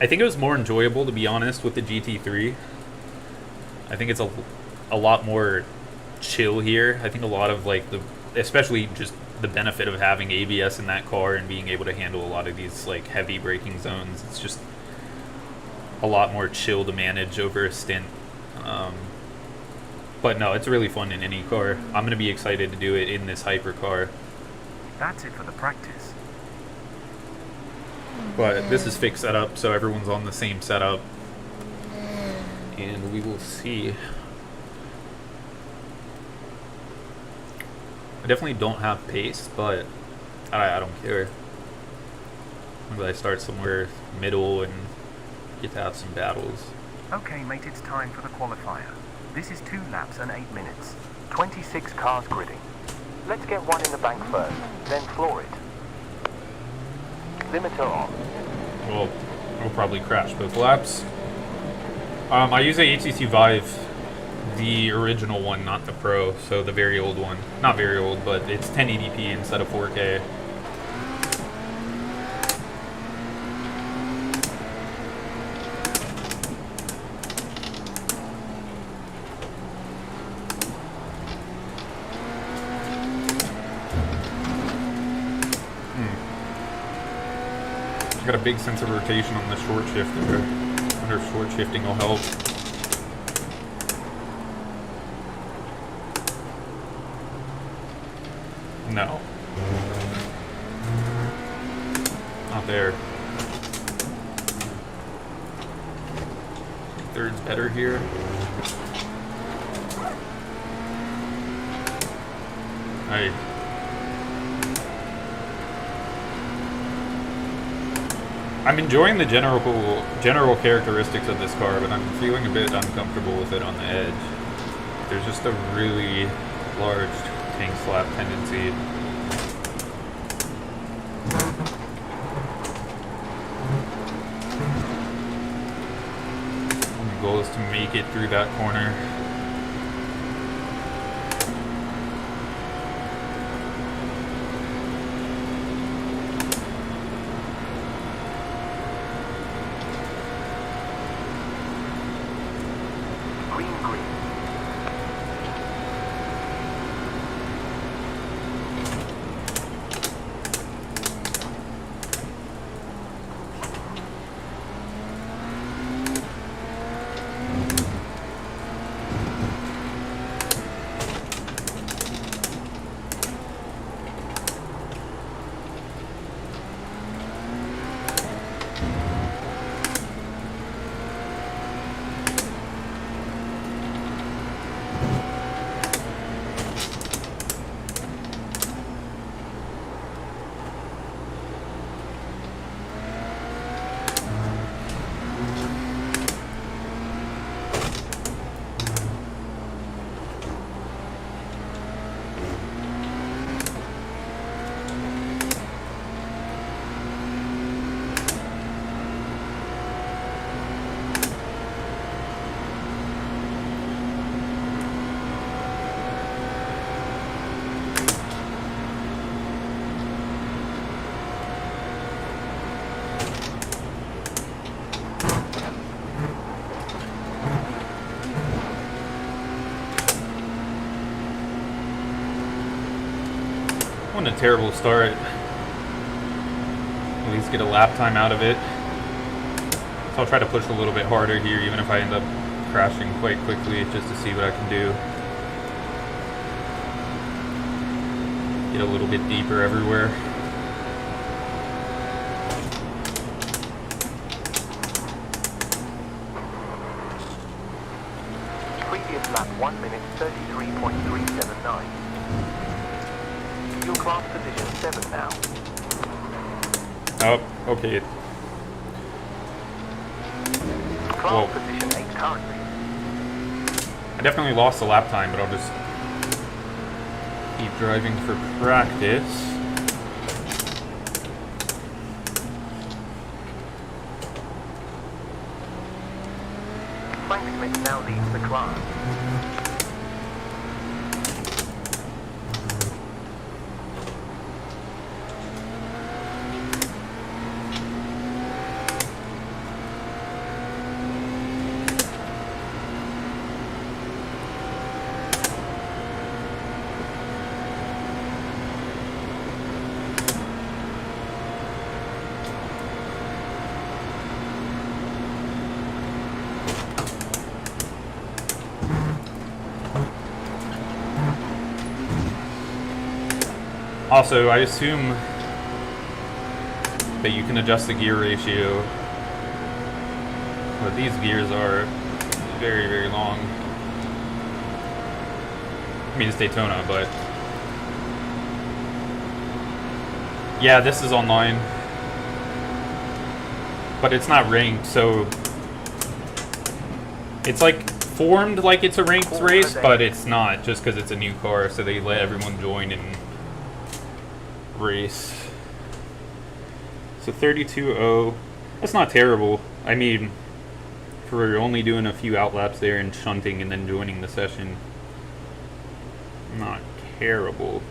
I think it was more enjoyable, to be honest, with the GT3. I think it's a lot more chill here. I think a lot of like especially just the benefit of having ABS in that car and being able to handle a lot of these like heavy braking zones. It's just a lot more chill to manage over a stint. But no, it's really fun in any car. I'm going to be excited to do it in this Hypercar. That's it for the practice. But this is fixed setup, so everyone's on the same setup. And we will see. I definitely don't have pace, but I don't care. Maybe I start somewhere middle and get to have some battles. Okay, mate, it's time for the qualifier. This is 2 laps and 8 minutes. 26 cars gridding. Let's get one in the bank first, then floor it. Limiter on. Well, we'll probably crash both laps. I use a HTC Vive, the original one, not the Pro, so the very old one. Not very old, but it's 1080p instead of 4K. Got a big sense of rotation on the short shifter. I wonder if short shifting will help. No. Not there. Third's better here. I'm enjoying the general characteristics of this car, but I'm feeling a bit uncomfortable with it on the edge. There's just a really large tank slap tendency. My goal is to make it through that corner. terrible start. At least get a lap time out of it. So I'll try to push a little bit harder here, even if I end up crashing quite quickly, just to see what I can do. Get a little bit deeper everywhere. Previous lap 1 minute 33.379. Your class position 7 now. Oh, okay. Class Whoa. position 8 currently. I definitely lost a lap time, but I'll just keep driving for practice. Frank Smith now leads the class. Also, I assume that you can adjust the gear ratio, but these gears are very, very long. I mean, it's Daytona, but yeah, this is online, but it's not ranked, so it's like formed like it's a ranked race, but it's not, just because it's a new car, so they let everyone join and race. So 32.0, that's not terrible. I mean, for only doing a few outlaps there and shunting and then joining the session, not terrible.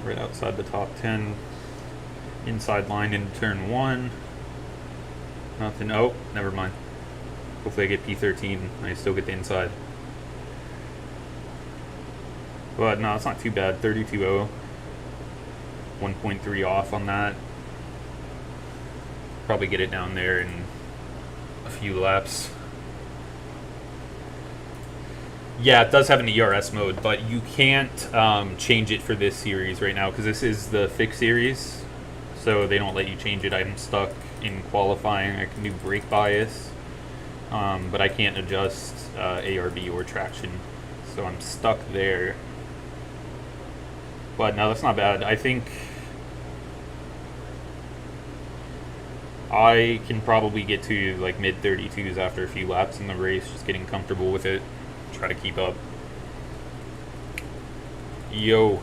Right outside the top 10. Inside line into turn 1. Nothing. Oh, never mind. Hopefully I get P13 and I still get the inside. But no, it's not too bad. 32.0. 1.3 off on that. Probably get it down there in a few laps. Yeah, it does have an ERS mode, but you can't change it for this series right now because this is the fixed series. So they don't let you change it. I'm stuck in qualifying. I can do brake bias, but I can't adjust ARB or traction. So I'm stuck there. But no, that's not bad. I think I can probably get to like mid 32s after a few laps in the race, just getting comfortable with it. Try to keep up. Yo.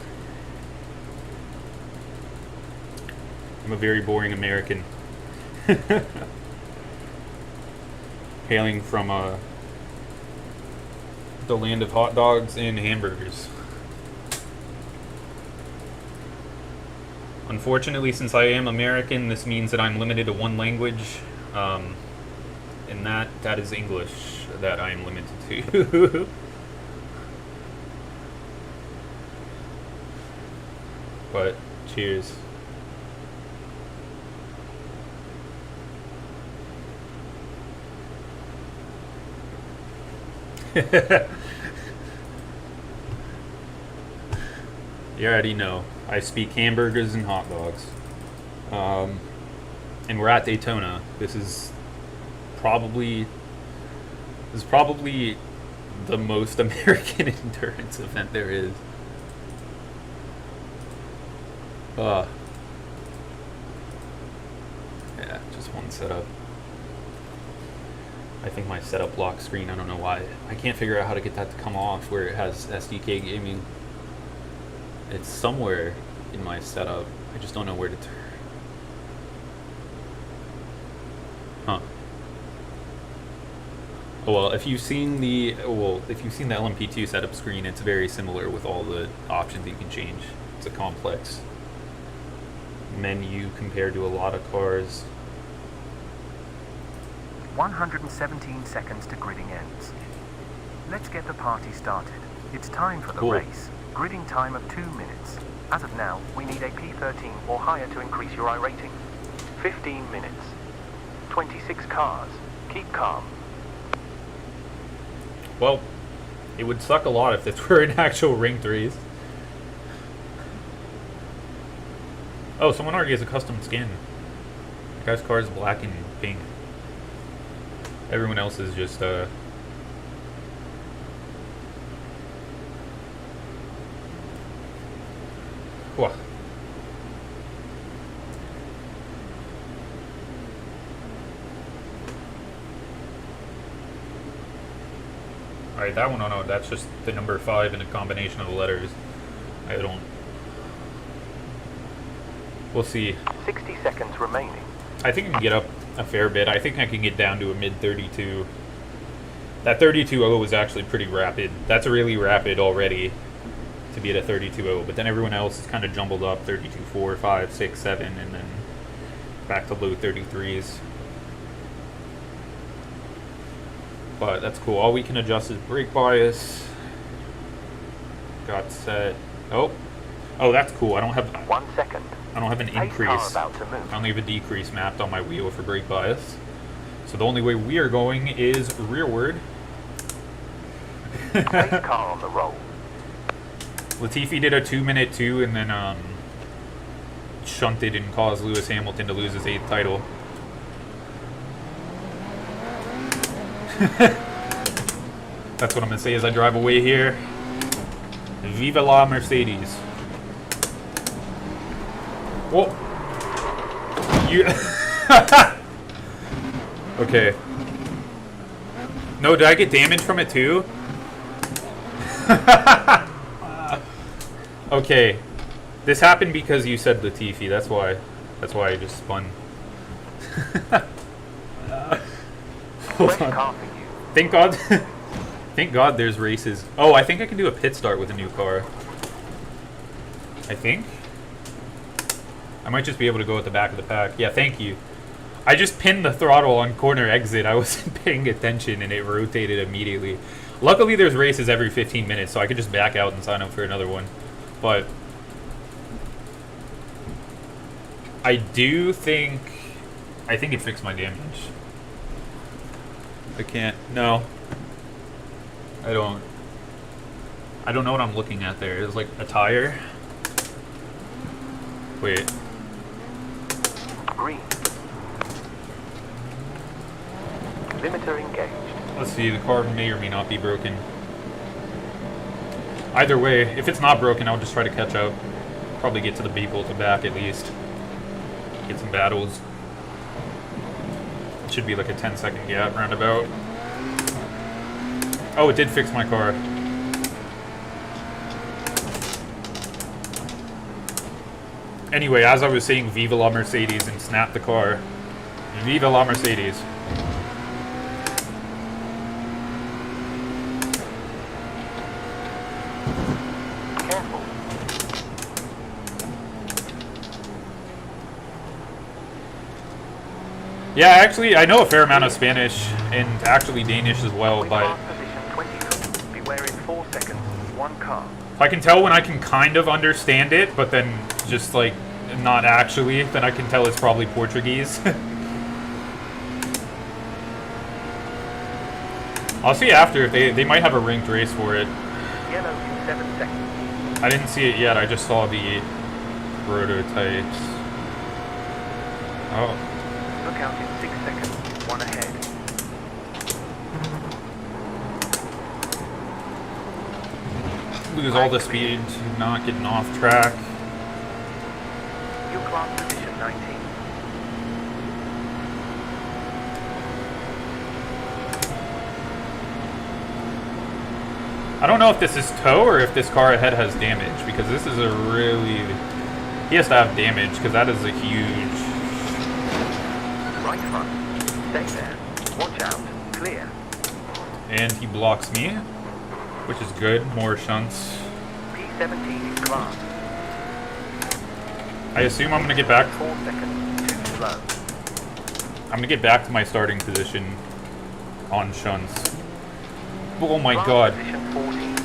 I'm a very boring American. Hailing from the land of hot dogs and hamburgers. Unfortunately, since I am American, this means that I'm limited to one language, and that is English that I am limited to. But, cheers. You already know. I speak hamburgers and hot dogs. And we're at Daytona. This is probably the most American endurance event there is. Yeah, just one setup. I think my setup lock screen, I don't know why. I can't figure out how to get that to come off where it has SDK gaming. It's somewhere in my setup. I just don't know where to turn. Huh. Oh well, if you've seen the LMP2 setup screen, it's very similar with all the options you can change. It's a complex menu compared to a lot of cars. 117 seconds to gridding ends. Let's get the party started. It's time for the Cool. race. Gridding time of 2 minutes. As of now, we need a P13 or higher to increase your iRating. 15 minutes. 26 cars. Keep calm. Well, it would suck a lot if this were an actual ranked race. Oh, someone already has a custom skin. The guy's car is black and pink. Everyone else is just, Whoa. Alright, that one, oh no, that's just the number 5 and a combination of the letters. I don't... We'll see. 60 seconds remaining. I think I can get up a fair bit. I think I can get down to a mid-32. That 32.0 was actually pretty rapid. That's really rapid already to be at a 32.0, but then everyone else is kind of jumbled up, 32.4, 5, 6, 7, and then back to low 33s. But that's cool. All we can adjust is brake bias. Got set. Oh, that's cool. I don't have 1 second. I don't have an Pace car increase. about to move. I only have a decrease mapped on my wheel for brake bias. So the only way we are going is rearward. Pace car on the roll. Latifi did a 2-minute 2 and then shunted and caused Lewis Hamilton to lose his 8th title. That's what I'm gonna say as I drive away here. Viva la Mercedes. Whoa. You. Okay. No, did I get damage from it too? Okay. This happened because you said Latifi. That's why. That's why I just spun. Hold Fresh on. car for you. Thank God. Thank God there's races. Oh, I think I can do a pit start with a new car. I think. I might just be able to go at the back of the pack. Yeah, thank you. I just pinned the throttle on corner exit. I wasn't paying attention and it rotated immediately. Luckily there's races every 15 minutes, so I could just back out and sign up for another one. But I do think... I think it fixed my damage. I can't... No. I don't know what I'm looking at there. It's like a tire. Wait. Green. Limiter engaged. Let's see, the car may or may not be broken. Either way, if it's not broken, I'll just try to catch up. Probably get to the people at the back at least. Get some battles. It should be like a 10-second gap roundabout. Oh, it did fix my car. Anyway, as I was saying, Viva la Mercedes and snap the car. Viva la Mercedes. Careful. Yeah, actually, I know a fair amount of Spanish and actually Danish as well, We but pass position 23. Beware in 4 seconds. 1 car. I can tell when I can kind of understand it, but then just like not actually, then I can tell it's probably Portuguese. I'll see after if they might have a ranked race for it. Yellow in 7 seconds. I didn't see it yet, I just saw the prototypes. Oh. Look out in 6 seconds. 1 ahead. Lose all the speed to not getting off track. You class position 19. I don't know if this is tow or if this car ahead has damage, because this is a really... He has to have damage, because that is a huge... Right front. Stay there. Watch out. Clear. And he blocks me, which is good. More shunts. P17 in class. I assume I'm going to get back... 4 seconds. Too slow. I'm going to get back to my starting position on shunts. Oh my Class god. Position 14.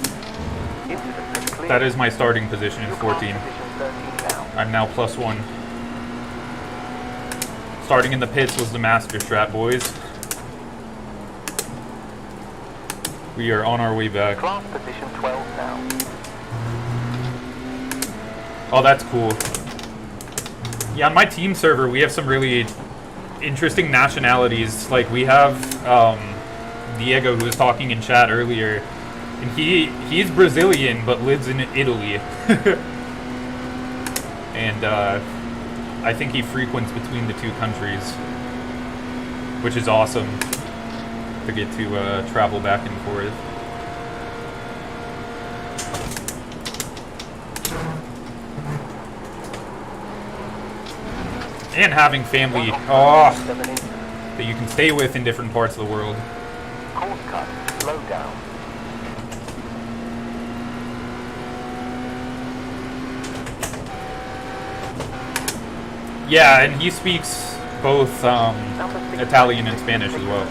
Incident is clear. That is my starting position in Your car 14. position 13 now. I'm now +1. Starting in the pits was the master strat, boys. We are on our way back. Class position 12 now. Oh, that's cool. Yeah, on my team server, we have some really interesting nationalities. Like, we have Diego, who was talking in chat earlier, and he's Brazilian but lives in Italy. And I think he frequents between the two countries, which is awesome to get to travel back and forth. And having family that you can stay with in different parts of the world. Course cut, slow down. Yeah, and he speaks both Italian and Spanish as well.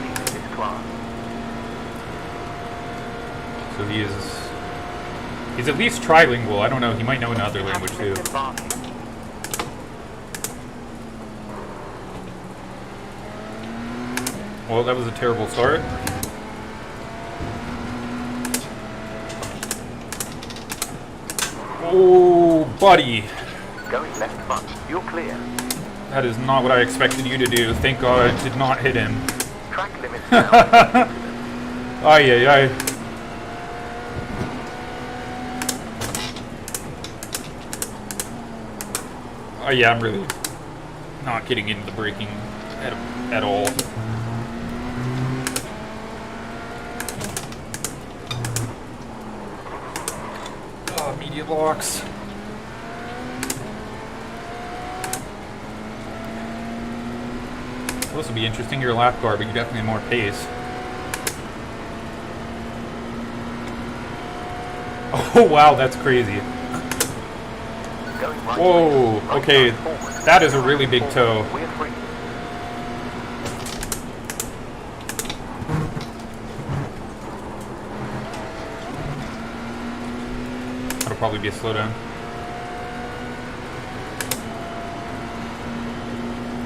So he's at least trilingual. I don't know, he might know another language too. Well, that was a terrible start. Oh, buddy. Going left front. You're clear. That is not what I expected you to do. Thank God I did not hit him. Track limits now. Ay, ay, ay. Oh yeah, I'm really not getting into the braking at all. Oh, media locks. This will be interesting. You're a lap car, but you definitely have more pace. Oh wow, that's crazy. Whoa, okay, that is a really big toe. That'll probably be a slowdown.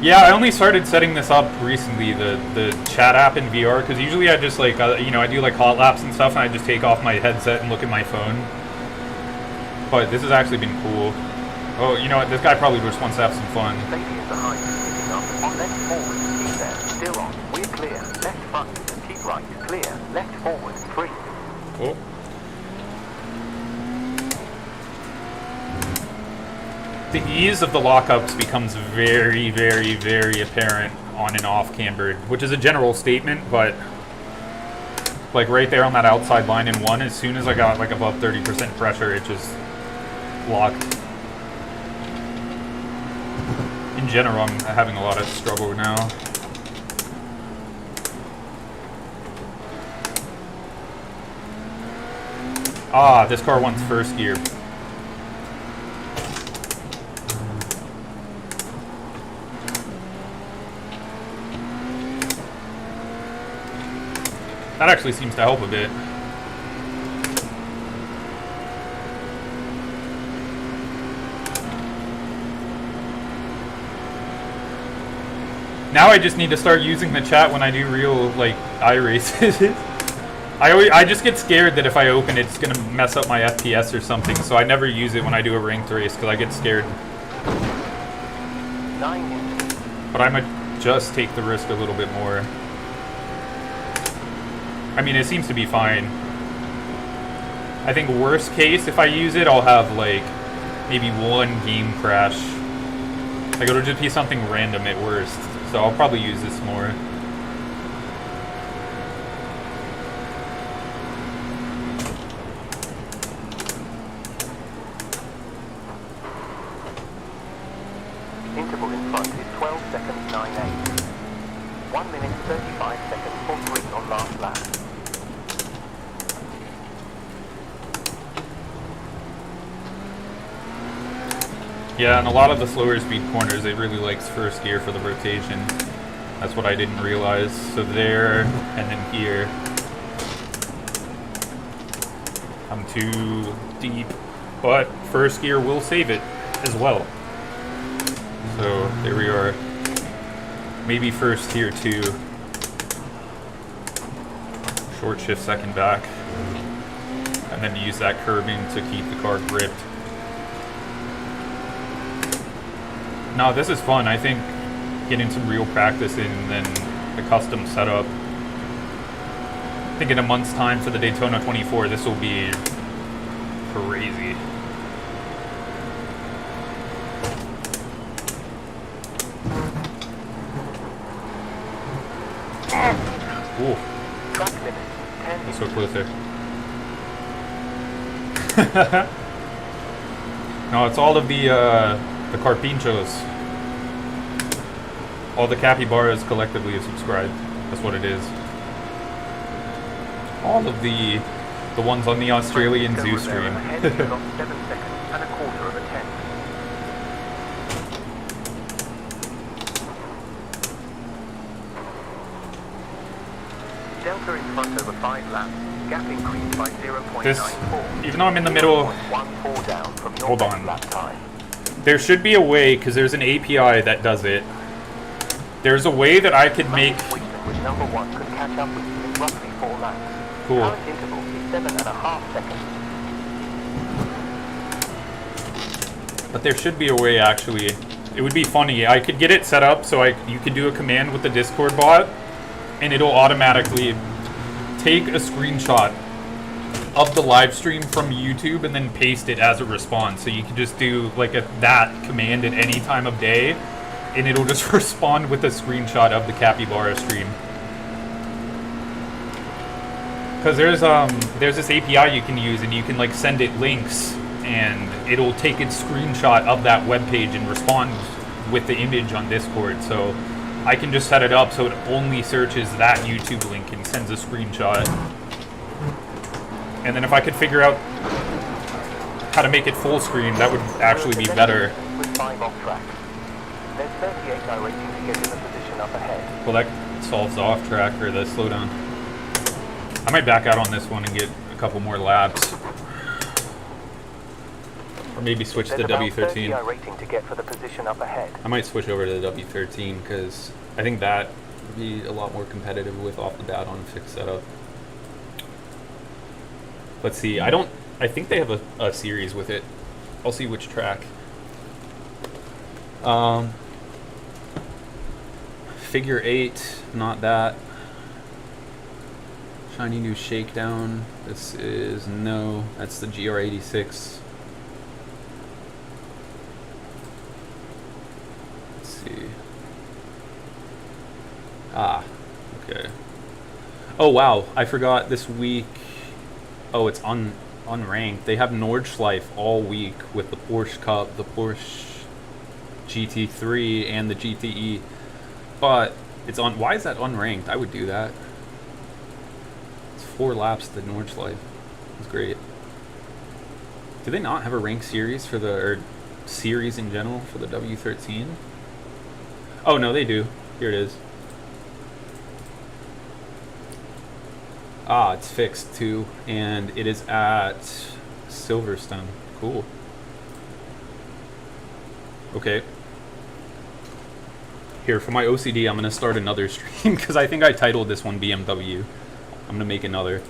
Yeah, I only started setting this up recently, the chat app in VR, because usually I just like, you know, I do like hot laps and stuff, and I just take off my headset and look at my phone. But this has actually been cool. Oh, you know what? This guy probably just wants to have some fun. On left forward, keep there, still on. We're clear. Left front, keep right, clear. Left forward, free. Oh. The ease of the lockups becomes very, very, very apparent on and off cambered, which is a general statement, but like right there on that outside line in one, as soon as I got like above 30% pressure, it just locked. In general, I'm having a lot of struggle now. Ah, this car wants first gear. That actually seems to help a bit. Now I just need to start using the chat when I do real, like, iRaces. I just get scared that if I open it, it's gonna mess up my FPS or something, so I never use it when I do a ranked race, because I get scared. But I might just take the risk a little bit more. I mean, it seems to be fine. I think worst case, if I use it, I'll have, like, maybe one game crash. Like, it'll just be something random at worst. So I'll probably use this more. Interval in front is 12 seconds 9.8. 1 minute 35 seconds for green on last lap. Yeah, and a lot of the slower speed corners, it really likes first gear for the rotation. That's what I didn't realize. So there, and then here. I'm too deep, but first gear will save it as well. So there we are. Maybe first here too. Short shift second back. And then use that curbing to keep the car gripped. No, this is fun. I think getting some real practice in and then the custom setup. I think in a month's time for the Daytona 24, this will be crazy. Ooh. That's so close there. No, it's all of the carpinchos. All the capybaras collectively have subscribed. That's what it is. All of the ones on the Australian Zoo stream. 7 seconds and a quarter of a tenth. Delta in front over 5 laps. Gap increased by 0.94. This, even though I'm in the middle, 0.14 down from your hold on. lap time. There should be a way, because there's an API that does it. There's a way that I could make. With number 1 could catch up with you in roughly 4 laps. Cool. Current interval is 7.5 seconds. But there should be a way, actually. It would be funny. I could get it set up so you could do a command with the Discord bot, and it'll automatically take a screenshot of the live stream from YouTube and then paste it as a response. So you can just do like that command at any time of day, and it'll just respond with a screenshot of the capybara stream. Because there's this API you can use, and you can like send it links, and it'll take its screenshot of that web page and respond with the image on Discord. So I can just set it up so it only searches that YouTube link and sends a screenshot. And then if I could figure out how to make it full screen, that would actually be better. With 5 off track. There's 38 iRacing to get in the position up ahead. Well, that solves the off track or the slowdown. I might back out on this one and get a couple more laps. Or maybe switch to the W13. iRacing to get for the position up ahead. I might switch over to the W13 because I think that would be a lot more competitive with off the bat on fixed setup. Let's see. I think they have a series with it. I'll see which track. Figure 8, not that. Shiny new Shakedown. This is no. That's the GR86. Let's see. Ah, okay. Oh wow, I forgot this week. Oh, it's unranked. They have Nordschleife all week with the Porsche Cup, the Porsche GT3, and the GTE. But it's on. Why is that unranked? I would do that. It's 4 laps to Nordschleife. It's great. Do they not have a ranked series for or series in general for the W13? Oh no, they do. Here it is. Ah, it's fixed too, and it is at Silverstone. Cool. Okay. Here, for my OCD, I'm going to start another stream, because I think I titled this one BMW. I'm going to make another.